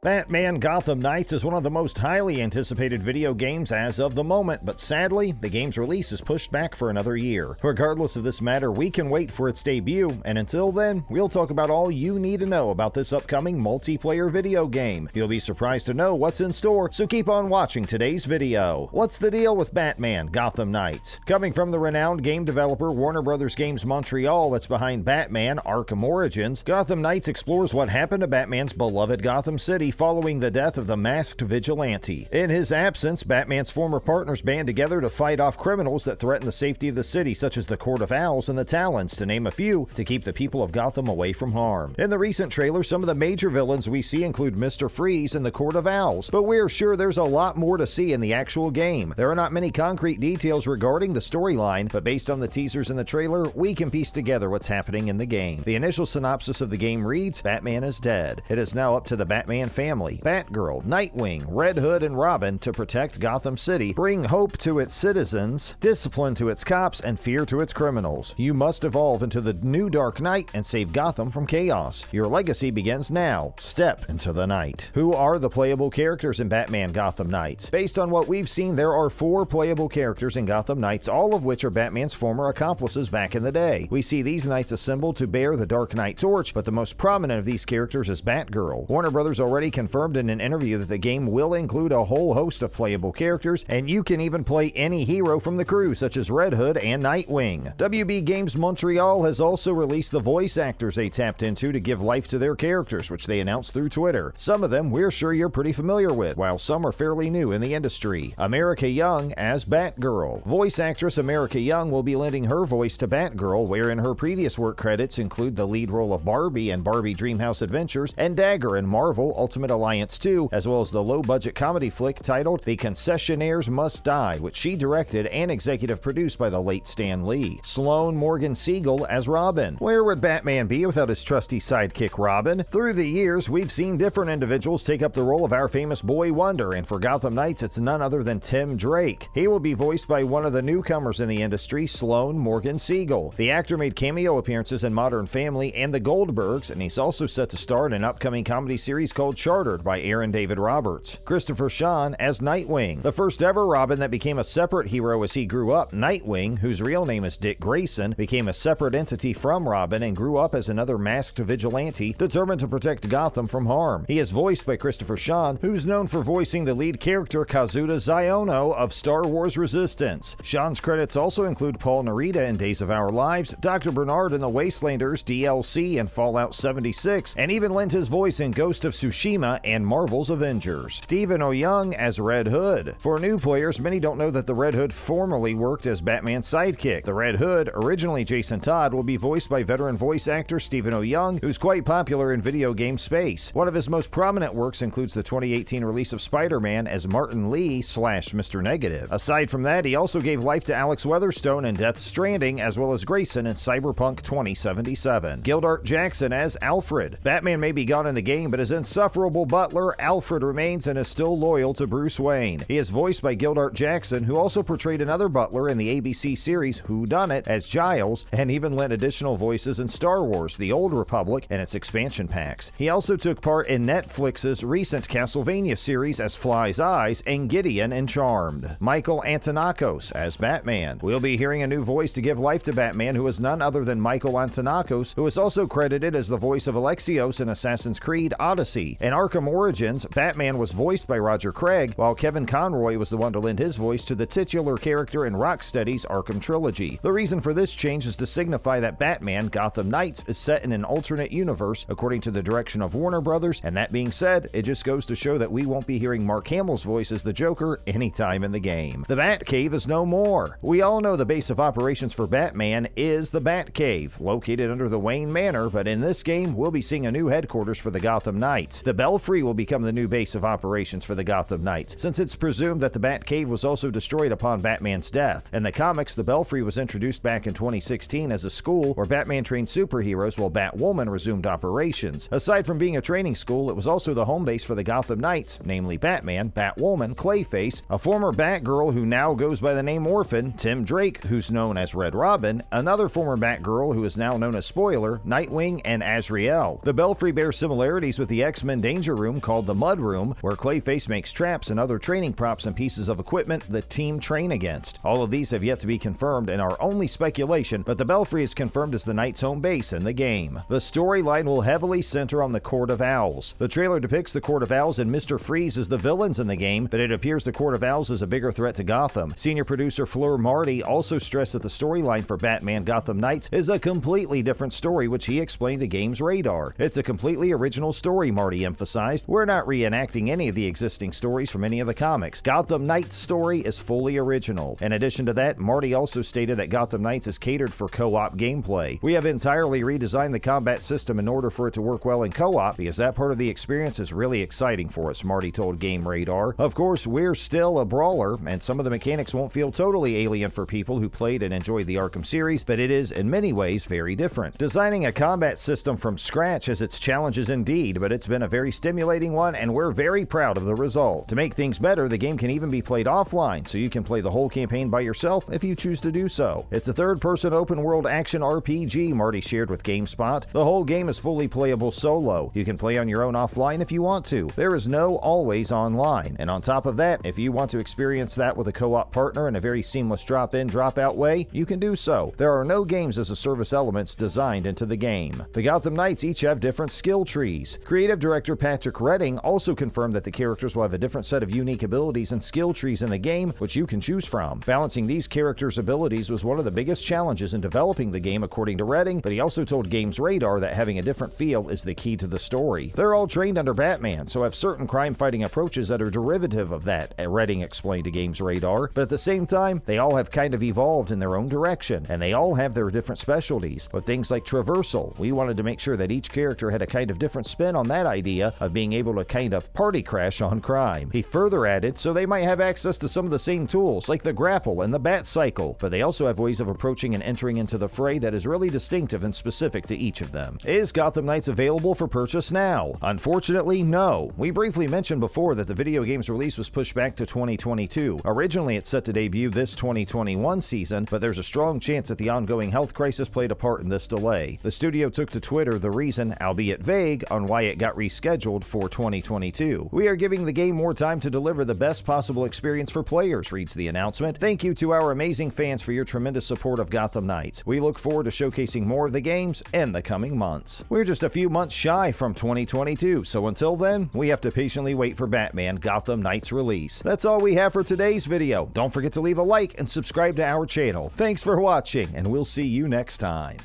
Batman Gotham Knights is one of the most highly anticipated video games as of the moment, but sadly, the game's release is pushed back for another year. Regardless of this matter, we can wait for its debut, and until then, we'll talk about all you need to know about this upcoming multiplayer video game. You'll be surprised to know what's in store, so keep on watching today's video. What's the deal with Batman Gotham Knights? Coming from the renowned game developer WB Games Montreal that's behind Batman Arkham Origins, Gotham Knights explores what happened to Batman's beloved Gotham City following the death of the masked vigilante. In his absence, Batman's former partners band together to fight off criminals that threaten the safety of the city, such as the Court of Owls and the Talons, to name a few, to keep the people of Gotham away from harm. In the recent trailer, some of the major villains we see include Mr. Freeze and the Court of Owls, but we're sure there's a lot more to see in the actual game. There are not many concrete details regarding the storyline, but based on the teasers in the trailer, we can piece together what's happening in the game. The initial synopsis of the game reads, Batman is dead. It is now up to the Batman family, Batgirl, Nightwing, Red Hood, and Robin to protect Gotham City, bring hope to its citizens, discipline to its cops, and fear to its criminals. You must evolve into the new Dark Knight and save Gotham from chaos. Your legacy begins now. Step into the night. Who are the playable characters in Batman Gotham Knights? Based on what we've seen, there are 4 playable characters in Gotham Knights, all of which are Batman's former accomplices back in the day. We see these knights assembled to bear the Dark Knight torch, but the most prominent of these characters is Batgirl. Warner Brothers already confirmed in an interview that the game will include a whole host of playable characters, and you can even play any hero from the crew, such as Red Hood and Nightwing. WB Games Montreal has also released the voice actors they tapped into to give life to their characters, which they announced through Twitter. Some of them we're sure you're pretty familiar with, while some are fairly new in the industry. America Young as Batgirl. Voice actress America Young will be lending her voice to Batgirl, wherein her previous work credits include the lead role of Barbie in Barbie Dreamhouse Adventures and Dagger in Marvel Ultimate Alliance 2, as well as the low-budget comedy flick titled The Concessionaires Must Die, which she directed and executive produced by the late Stan Lee. Sloane Morgan Siegel as Robin. Where would Batman be without his trusty sidekick Robin? Through the years, we've seen different individuals take up the role of our famous boy wonder, and for Gotham Knights, it's none other than Tim Drake. He will be voiced by one of the newcomers in the industry, Sloane Morgan Siegel. The actor made cameo appearances in Modern Family and The Goldbergs, and he's also set to star in an upcoming comedy series called Chartered by Aaron David Roberts. Christopher Sean as Nightwing. The first ever Robin that became a separate hero as he grew up, Nightwing, whose real name is Dick Grayson, became a separate entity from Robin and grew up as another masked vigilante determined to protect Gotham from harm. He is voiced by Christopher Sean, who's known for voicing the lead character Kazuda Xiono of Star Wars Resistance. Sean's credits also include Paul Narita in Days of Our Lives, Dr. Bernard in the Wastelanders DLC and Fallout 76, and even lent his voice in Ghost of Tsushima and Marvel's Avengers. Stephen O'Young as Red Hood. For new players, many don't know that the Red Hood formerly worked as Batman's sidekick. The Red Hood, originally Jason Todd, will be voiced by veteran voice actor Stephen O'Young, who's quite popular in video game space. One of his most prominent works includes the 2018 release of Spider-Man as Martin Lee / Mr. Negative. Aside from that, he also gave life to Alex Weatherstone in Death Stranding, as well as Grayson in Cyberpunk 2077. Gildart Jackson as Alfred. Batman may be gone in the game, but his insufferable butler, Alfred, remains and is still loyal to Bruce Wayne. He is voiced by Gildart Jackson, who also portrayed another butler in the ABC series Whodunit as Giles, and even lent additional voices in Star Wars: The Old Republic and its expansion packs. He also took part in Netflix's recent Castlevania series as Fly's Eyes and Gideon in Charmed. Michael Antonakos as Batman. We'll be hearing a new voice to give life to Batman, who is none other than Michael Antonakos, who is also credited as the voice of Alexios in Assassin's Creed Odyssey. In Arkham Origins, Batman was voiced by Roger Craig, while Kevin Conroy was the one to lend his voice to the titular character in Rocksteady's Arkham trilogy. The reason for this change is to signify that Batman Gotham Knights is set in an alternate universe according to the direction of Warner Brothers, and that being said, it just goes to show that we won't be hearing Mark Hamill's voice as the Joker anytime in the game. The Batcave is no more. We all know the base of operations for Batman is the Batcave, located under the Wayne Manor, but in this game, we'll be seeing a new headquarters for the Gotham Knights. The Belfry will become the new base of operations for the Gotham Knights, since it's presumed that the Batcave was also destroyed upon Batman's death. In the comics, the Belfry was introduced back in 2016 as a school where Batman trained superheroes while Batwoman resumed operations. Aside from being a training school, it was also the home base for the Gotham Knights, namely Batman, Batwoman, Clayface, a former Batgirl who now goes by the name Orphan, Tim Drake, who's known as Red Robin, another former Batgirl who is now known as Spoiler, Nightwing, and Azrael. The Belfry bears similarities with the X-Men danger room called the Mud Room, where Clayface makes traps and other training props and pieces of equipment the team train against. All of these have yet to be confirmed and are only speculation, but the Belfry is confirmed as the Knights' home base in the game. The storyline will heavily center on the Court of Owls. The trailer depicts the Court of Owls and Mr. Freeze as the villains in the game, but it appears the Court of Owls is a bigger threat to Gotham. Senior producer Fleur Marty also stressed that the storyline for Batman Gotham Knights is a completely different story, which he explained to Games Radar. It's a completely original story, Marty emphasized. We're not reenacting any of the existing stories from any of the comics. Gotham Knights' story is fully original. In addition to that, Marty also stated that Gotham Knights is catered for co-op gameplay. We have entirely redesigned the combat system in order for it to work well in co-op, because that part of the experience is really exciting for us, Marty told Game Radar. Of course, we're still a brawler, and some of the mechanics won't feel totally alien for people who played and enjoyed the Arkham series, but it is in many ways very different. Designing a combat system from scratch has its challenges indeed, but it's been a very stimulating one, and we're very proud of the result. To make things better, the game can even be played offline, so you can play the whole campaign by yourself if you choose to do so. It's a third-person open-world action RPG, Marty shared with GameSpot. The whole game is fully playable solo. You can play on your own offline if you want to. There is no always online, and on top of that, if you want to experience that with a co-op partner in a very seamless drop-in, drop-out way, you can do so. There are no games as a service elements designed into the game. The Gotham Knights each have different skill trees. Creative director Patrick Redding also confirmed that the characters will have a different set of unique abilities and skill trees in the game, which you can choose from. Balancing these characters' abilities was one of the biggest challenges in developing the game, according to Redding, but he also told Games Radar that having a different feel is the key to the story. They're all trained under Batman, so have certain crime-fighting approaches that are derivative of that, Redding explained to Games Radar, but at the same time, they all have kind of evolved in their own direction, and they all have their different specialties. With things like traversal, we wanted to make sure that each character had a kind of different spin on that idea of being able to kind of party crash on crime. He further added, so they might have access to some of the same tools, like the grapple and the bat cycle, but they also have ways of approaching and entering into the fray that is really distinctive and specific to each of them. Is Gotham Knights available for purchase now? Unfortunately, no. We briefly mentioned before that the video game's release was pushed back to 2022. Originally, it's set to debut this 2021 season, but there's a strong chance that the ongoing health crisis played a part in this delay. The studio took to Twitter the reason, albeit vague, on why it got rescheduled for 2022. We are giving the game more time to deliver the best possible experience for players, reads the announcement. Thank you to our amazing fans for your tremendous support of Gotham Knights. We look forward to showcasing more of the games in the coming months. We're just a few months shy from 2022, so until then, we have to patiently wait for Batman Gotham Knights release. That's all we have for today's video. Don't forget to leave a like and subscribe to our channel. Thanks for watching, and we'll see you next time.